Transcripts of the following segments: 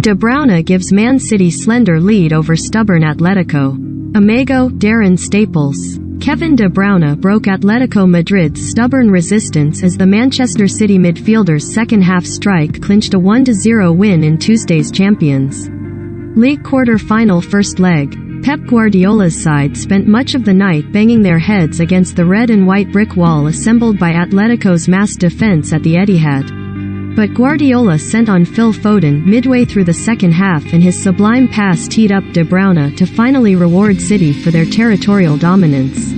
De Bruyne gives Man City slender lead over stubborn Atletico. Amigo, Darren Staples. Kevin De Bruyne broke Atletico Madrid's stubborn resistance as the Manchester City midfielder's second-half strike clinched a 1-0 win in Tuesday's Champions League quarter-final first leg. Pep Guardiola's side spent much of the night banging their heads against the red and white brick wall assembled by Atletico's mass defense at the Etihad. But Guardiola sent on Phil Foden midway through the second half, and his sublime pass teed up De Bruyne to finally reward City for their territorial dominance.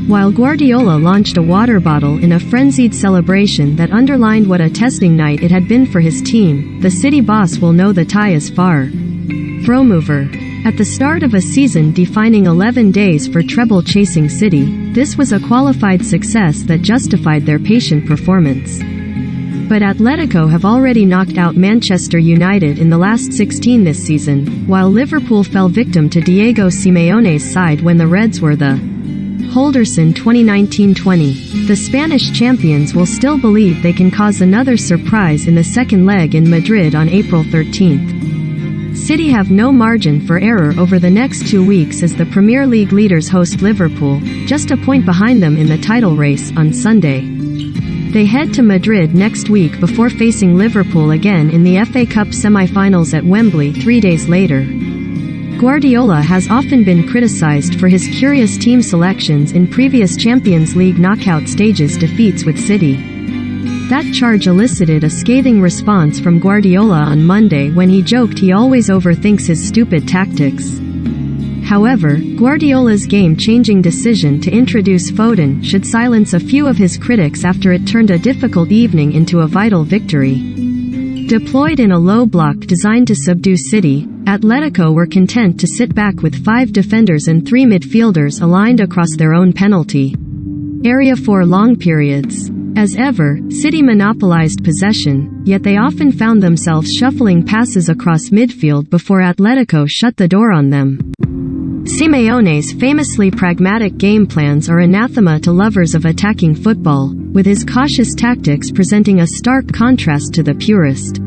While Guardiola launched a water bottle in a frenzied celebration that underlined what a testing night it had been for his team, the City boss will know the tie is far from over. At the start of a season defining 11 days for treble-chasing City, this was a qualified success that justified their patient performance. But Atletico have already knocked out Manchester United in the last 16 this season, while Liverpool fell victim to Diego Simeone's side when the Reds were the holders in 2019-20. The Spanish champions will still believe they can cause another surprise in the second leg in Madrid on April 13th. City have no margin for error over the next 2 weeks as the Premier League leaders host Liverpool, just a point behind them in the title race, on Sunday. They head to Madrid next week before facing Liverpool again in the FA Cup semi-finals at Wembley 3 days later. Guardiola has often been criticized for his curious team selections in previous Champions League knockout stages defeats with City. That charge elicited a scathing response from Guardiola on Monday when he joked he always overthinks his stupid tactics. However, Guardiola's game-changing decision to introduce Foden should silence a few of his critics after it turned a difficult evening into a vital victory. Deployed in a low block designed to subdue City, Atletico were content to sit back with 5 defenders and 3 midfielders aligned across their own penalty area for long periods. As ever, City monopolized possession, yet they often found themselves shuffling passes across midfield before Atletico shut the door on them. Simeone's famously pragmatic game plans are anathema to lovers of attacking football, with his cautious tactics presenting a stark contrast to the purist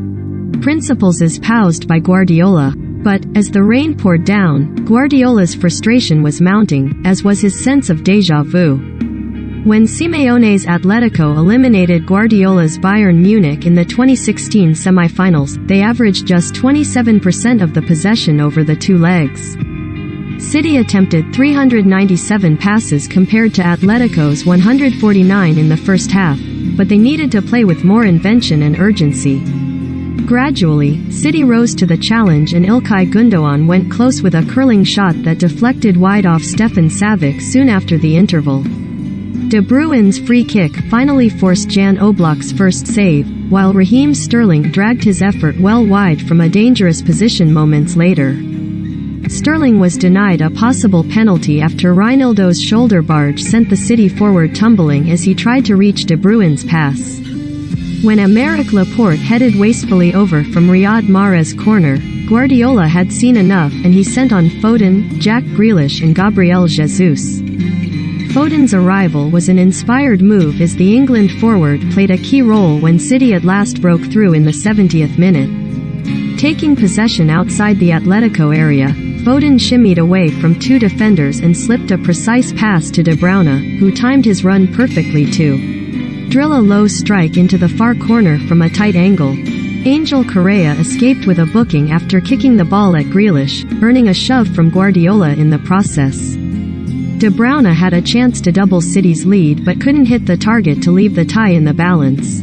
principles espoused by Guardiola. But, as the rain poured down, Guardiola's frustration was mounting, as was his sense of déjà vu. When Simeone's Atletico eliminated Guardiola's Bayern Munich in the 2016 semi-finals, they averaged just 27% of the possession over the 2 legs. City attempted 397 passes compared to Atletico's 149 in the first half, but they needed to play with more invention and urgency. Gradually, City rose to the challenge and Ilkay Gundogan went close with a curling shot that deflected wide off Stefan Savic soon after the interval. De Bruyne's free kick finally forced Jan Oblak's first save, while Raheem Sterling dragged his effort well wide from a dangerous position moments later. Sterling was denied a possible penalty after Reinildo's shoulder barge sent the City forward tumbling as he tried to reach De Bruyne's pass. When Aymeric Laporte headed wastefully over from Riyad Mahrez's corner, Guardiola had seen enough and he sent on Foden, Jack Grealish and Gabriel Jesus. Foden's arrival was an inspired move as the England forward played a key role when City at last broke through in the 70th minute. Taking possession outside the Atletico area, Foden shimmied away from 2 defenders and slipped a precise pass to De Bruyne, who timed his run perfectly to drill a low strike into the far corner from a tight angle. Angel Correa escaped with a booking after kicking the ball at Grealish, earning a shove from Guardiola in the process. De Bruyne had a chance to double City's lead but couldn't hit the target to leave the tie in the balance.